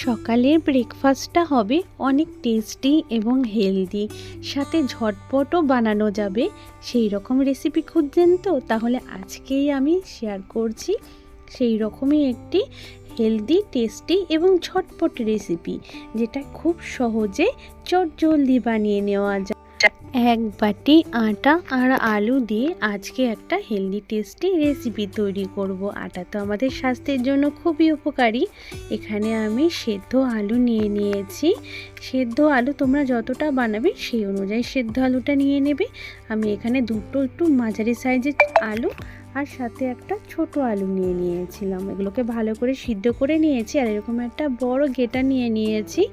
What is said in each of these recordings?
সকালের ব্রেকফাস্টটা হবে অনেক টেস্টি এবং হেলদি, সাথে ঝটপটও বানানো যাবে। সেই রকম রেসিপি খুঁজছেন তো? তাহলে আজকেই আমি শেয়ার করছি সেই রকমই একটি হেলদি, টেস্টি এবং ঝটপট রেসিপি, যেটা খুব সহজে চটজলদি বানিয়ে নেওয়া যায়। এক বাটি আটা আর আলু দিয়ে আজকে একটা হেলদি টেস্টি রেসিপি তৈরি করব। আটা তো আমাদের স্বাস্থ্যের জন্য খুবই উপকারী। এখানে আমি সেদ্ধ আলু নিয়ে নিয়েছি। সেদ্ধ আলু তোমরা যতটা বানাবে সেই অনুযায়ী সেদ্ধ আলুটা নিয়ে নেবে। আমি এখানে দুটো একটু মাঝারি সাইজের আলু আর সাথে একটা ছোট আলু নিয়ে নিয়েছিলাম। এগুলোকে ভালো করে সিদ্ধ করে নিয়েছি আর এরকম একটা বড় গেটা নিয়ে নিয়েছি।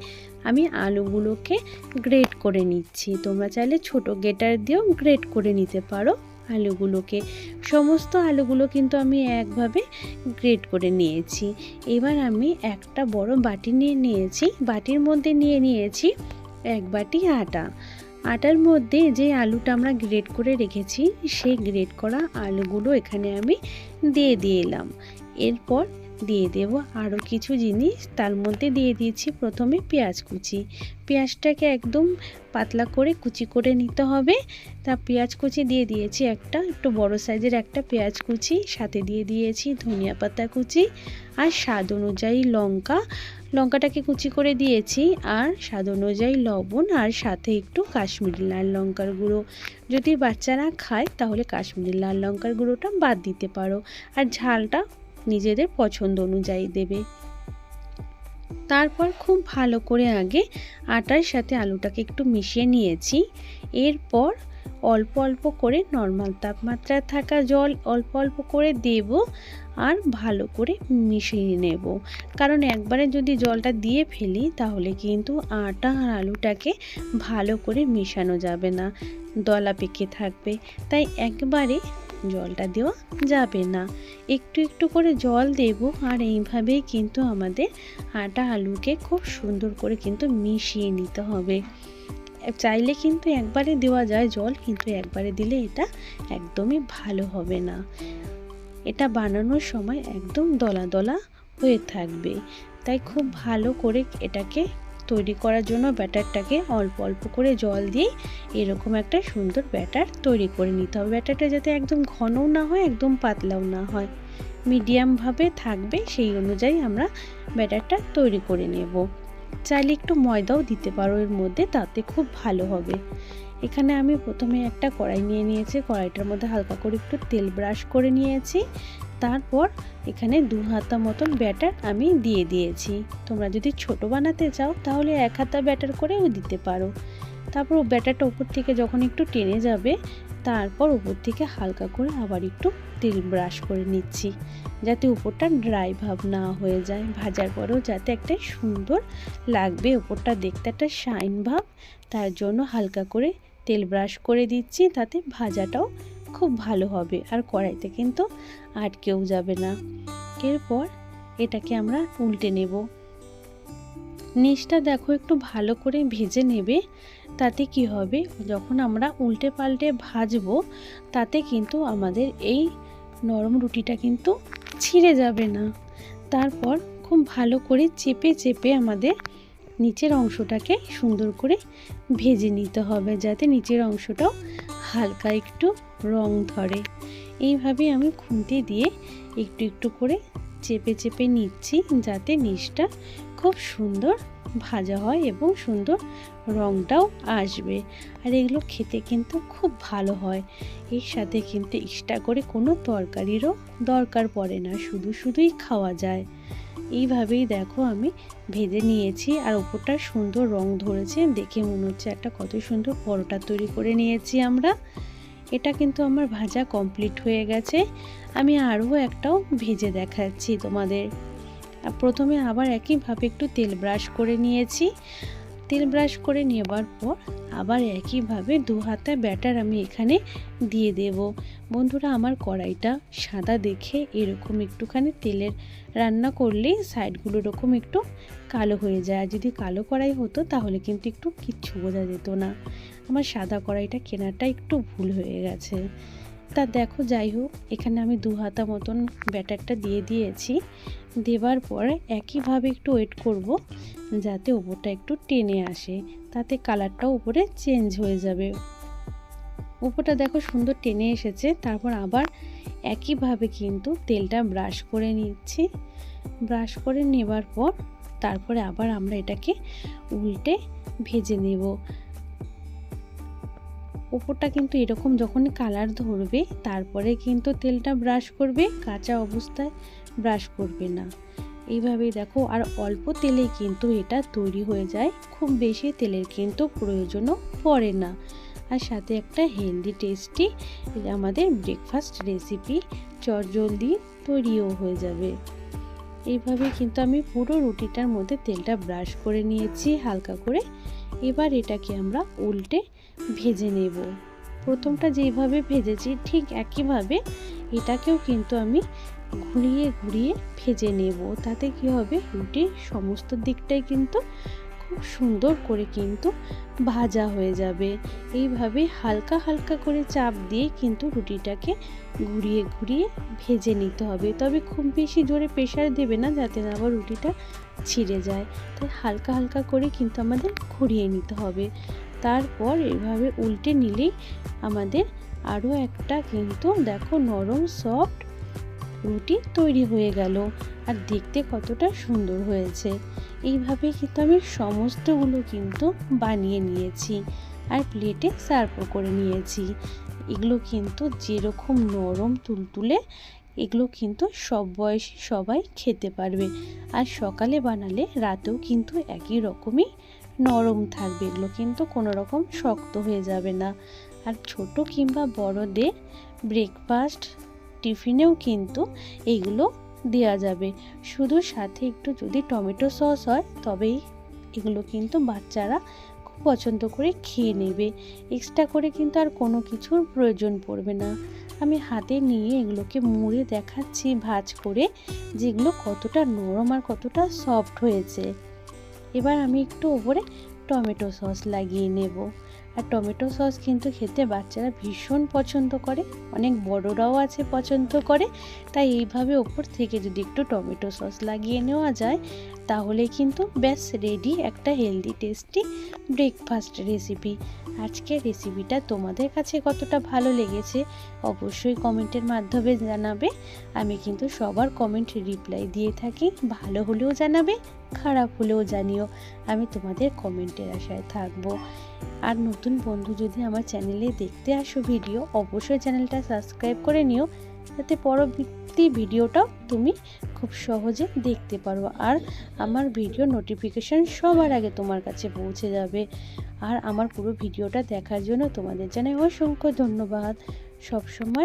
আমি আলুগুলোকে গ্রেট করে নিচ্ছি। তোমরা চাইলে ছোট গেটার দিয়েও গ্রেট করে নিতে পারো আলুগুলোকে। সমস্ত আলুগুলো কিন্তু আমি একভাবে গ্রেট করে নিয়েছি। এবার আমি একটা বড় বাটি নিয়ে নিয়েছি। বাটির মধ্যে নিয়ে নিয়েছি এক বাটি আটা। আটার মধ্যে যে আলুটা আমরা গ্রেট করে রেখেছি সেই গ্রেট করা আলুগুলো এখানে আমি দিয়ে দিলাম। এরপর দিয়ে দেব আরও কিছু জিনিস। তার মধ্যে দিয়ে দিয়েছি প্রথমে পেঁয়াজ কুচি। পেঁয়াজটাকে একদম পাতলা করে কুচি করে নিতে হবে। তা পেঁয়াজ কুচি দিয়ে দিয়েছি একটু বড় সাইজের একটা পেঁয়াজ কুচি। সাথে দিয়ে দিয়েছি ধনিয়া পাতা কুচি আর স্বাদ অনুযায়ী লঙ্কাটাকে কুচি করে দিয়েছি, আর স্বাদ অনুযায়ী লবণ, আর সাথে একটু কাশ্মীরি লাল লঙ্কার গুঁড়ো। যদি বাচ্চারা খায় তাহলে কাশ্মীরি লাল লঙ্কার গুঁড়োটা বাদ দিতে পারো, আর ঝালটা নিজেদের পছন্দ অনুযায়ী দেবে। তারপর খুব ভালো করে আগে আটার সাথে আলুটাকে একটু মিশিয়ে নিয়েছি। এরপর অল্প অল্প করে নর্মাল তাপমাত্রায় থাকা জল অল্প অল্প করে দেব আর ভালো করে মিশিয়ে নেব। কারণ একবারে যদি জলটা দিয়ে ফেলি তাহলে কিন্তু আটা আর আলুটাকে ভালো করে মেশানো যাবে না, দলা পেকে থাকবে। তাই একবারে জলটা দেওয়া যাবে না, একটু একটু করে জল দেব। আর এইভাবেই কিন্তু আমাদের আটা আলুকে খুব সুন্দর করে কিন্তু মিশিয়ে নিতে হবে। চাইলে কিন্তু একবারে দেওয়া যায় জল, কিন্তু একবারে দিলে এটা একদমই ভালো হবে না। এটা বানানোর সময় একদম দলা দলা হয়ে থাকবে। তাই খুব ভালো করে এটাকে তৈরি করার জন্য ব্যাটারটাকে অল্প অল্প করে জল দিয়ে এরকম একটা সুন্দর ব্যাটার তৈরি করে নিতে হবে। ব্যাটারটা যাতে একদম ঘনও না হয় একদম পাতলাও না হয়, মিডিয়ামভাবে থাকবে, সেই অনুযায়ী আমরা ব্যাটারটা তৈরি করে নেব। চাইলে একটু ময়দাও দিতে পারো এর মধ্যে, তাতে খুব ভালো হবে। এখানে আমি প্রথমে একটা কড়াই নিয়ে নিয়েছি। কড়াইটার মধ্যে হালকা করে একটু তেল ব্রাশ করে নিয়েছি। তারপর এখানে 2 হাতা মতন ব্যাটার আমি দিয়ে দিয়েছি। তোমরা যদি ছোট বানাতে চাও তাহলে 1 হাতা ব্যাটার করেও দিতে পারো। তারপর ব্যাটারটা উপর থেকে যখন একটু টেনে যাবে তারপর উপর থেকে হালকা করে আবার একটু তেল ব্রাশ করে নিচ্ছি, যাতে উপরটা ড্রাই ভাব না হয়ে যায়। ভাজার পরেও যাতে একটা সুন্দর লাগবে, উপরটা দেখতে একটা শাইন ভাব, তার জন্য হালকা করে তেল ব্রাশ করে দিচ্ছি। তাতে ভাজাটাও খুব ভালো হবে আর কড়াইতে কিন্তু আটকেও যাবে না। এরপর এটাকে আমরা উল্টে নেব। নিচটা দেখো একটু ভালো করে ভেজে নেবে। তাতে কি হবে, যখন আমরা উল্টে পাল্টে ভাজবো তাতে কিন্তু আমাদের এই নরম রুটিটা কিন্তু ছিঁড়ে যাবে না। তারপর খুব ভালো করে চেপে চেপে আমাদের নিচের অংশটাকে সুন্দর করে ভেজে নিতে হবে, যাতে নিচের অংশটাও হালকা একটু রং ধরে। এইভাবে আমি খুন্তি দিয়ে একটু একটু করে চেপে চেপে নিচ্ছি, যাতে নিচটা খুব সুন্দর ভাজা হয় এবং সুন্দর রংটাও আসবে। আর এগুলো খেতে কিন্তু খুব ভালো হয়। এর সাথে কিন্তু এক্সট্রা করে কোনো তরকারিরও দরকার পড়ে না, শুধুই খাওয়া যায়। এইভাবেই দেখো আমি ভেজে নিয়েছি আর উপরটা সুন্দর রং ধরেছে, দেখে মনে হচ্ছে একটা কত সুন্দর পরোটা তৈরি করে নিয়েছি আমরা। এটা কিন্তু আমার ভাজা কমপ্লিট হয়ে গেছে। আমি আরও একটাও ভেজে দেখাচ্ছি তোমাদের। প্রথমে আবার একইভাবে একটু তেল ব্রাশ করে নিয়েছি। তেল ব্রাশ করে নেবার পর আবার একইভাবে 2 হাতা ব্যাটার আমি এখানে দিয়ে দেব। বন্ধুরা, আমার কড়াইটা সাদা দেখে এরকম একটুখানি তেলের রান্না করলে সাইডগুলো এরকম একটু কালো হয়ে যায়। আর যদি কালো কড়াই হতো তাহলে কিন্তু একটু কিচ্ছু বোঝা যেত না। আমার সাদা কড়াইটা কেনাটা একটু ভুল হয়ে গেছে। তা দেখো, যাই হোক, এখানে আমি 2 হাতা মতন ব্যাটারটা দিয়ে দিয়েছি। দেওয়ার পরে একইভাবে একটু ওয়েট করব যাতে উপরটা একটু টেনে আসে, তাতে কালারটাও উপরে চেঞ্জ হয়ে যাবে। উপরটা দেখো সুন্দর টেনে এসেছে। তারপর আবার একইভাবে কিন্তু তেলটা ব্রাশ করে নিচ্ছি। ব্রাশ করে নেবার পর তারপরে আবার আমরা এটাকে উল্টে ভেজে নেব। উপরটা কিন্তু এরকম যখন কালার ধরবে তারপরে কিন্তু তেলটা ব্রাশ করবে, কাঁচা অবস্থায় ব্রাশ করবে না। এইভাবেই দেখো, আর অল্প তেলেই কিন্তু এটা তৈরি হয়ে যায়, খুব বেশি তেলের কিন্তু প্রয়োজনও পড়ে না। আর সাথে একটা হেলদি টেস্টি আমাদের ব্রেকফাস্ট রেসিপি চটজলদি তৈরিও হয়ে যাবে। এইভাবে কিন্তু আমি পুরো রুটিটার মধ্যে তেলটা ব্রাশ করে নিয়েছি হালকা করে। এবার এটাকে আমরা উল্টে ভেজে নেব। প্রথমটা যেভাবে ভেজেছি ঠিক একইভাবে এটাকেও কিন্তু আমি ঘুরিয়ে ঘুরিয়ে ভেজে নেব। তাতে কি হবে, রুটির সমস্ত দিকটাই কিন্তু খুব সুন্দর করে কিন্তু ভাজা হয়ে যাবে। এইভাবে হালকা হালকা করে চাপ দিয়ে কিন্তু রুটিটাকে ঘুরিয়ে ঘুরিয়ে ভেজে নিতে হবে। তবে খুব বেশি জোরে প্রেসার দেবে না, যাতে না আবার রুটিটা ছিঁড়ে যায়। তাই হালকা হালকা করে কিন্তু আমাদের ঘুরিয়ে নিতে হবে। তারপর এভাবে উল্টে নিলেই আমাদের আরও একটা কিন্তু দেখো নরম সফট রুটি তৈরি হয়ে গেল। আর দেখতে কতটা সুন্দর হয়েছে। এইভাবে কিন্তু আমি সমস্তগুলো কিন্তু বানিয়ে নিয়েছি আর প্লেটে সার্ভও করে নিয়েছি। এগুলো কিন্তু যেরকম নরম তুলতুলে, এগুলো কিন্তু সব বয়সী সবাই খেতে পারবে। আর সকালে বানালে রাতেও কিন্তু একই রকমই নরম থাকবে, এগুলো কিন্তু কোনো রকম শক্ত হয়ে যাবে না। আর ছোট কিংবা বড়দের ব্রেকফাস্ট টিফিনেও কিন্তু এইগুলো দেওয়া যাবে। শুধু সাথে একটু যদি টমেটো সস হয় তবেই এগুলো কিন্তু বাচ্চারা খুব পছন্দ করে খেয়ে নেবে। এক্সট্রা করে কিন্তু আর কোনো কিছুর প্রয়োজন পড়বে না। আমি হাতে নিয়ে এগুলোকে মুড়ে দেখাচ্ছি ভাঁজ করে, যেগুলো কতটা নরম আর কতটা সফট হয়েছে। এবার আমি একটু ওপরে টমেটো সস লাগিয়ে নেব। আর টমেটো সস কিন্তু খেতে বাচ্চারা ভীষণ পছন্দ করে, অনেক বড়রাও আছে পছন্দ করে। তাই এইভাবে ওপর থেকে যদি একটু টমেটো সস লাগিয়ে নেওয়া যায় তাহলে কিন্তু ব্যাস রেডি একটা হেলদি টেস্টি ব্রেকফাস্ট রেসিপি। আজকের রেসিপিটা তোমাদের কাছে কতটা ভালো লেগেছে অবশ্যই কমেন্টের মাধ্যমে জানাবে। আমি কিন্তু সবার কমেন্ট রিপ্লাই দিয়ে থাকি, ভালো হলেও জানাবে, খারাপ হলেও জানিও, আমি তোমাদের কমেন্টের আশায় থাকবো। আর নতুন বন্ধু যদি আমার চ্যানেলে দেখতে আসো ভিডিও, অবশ্যই চ্যানেলটা সাবস্ক্রাইব করে নিও, যাতে পরবর্তী ভিডিওটাও তুমি খুব সহজে দেখতে পারো আর আমার ভিডিও নোটিফিকেশান সবার আগে তোমার কাছে পৌঁছে যাবে। আর আমার পুরো ভিডিওটা দেখার জন্য তোমাদের জানাই অসংখ্য ধন্যবাদ। সব সময়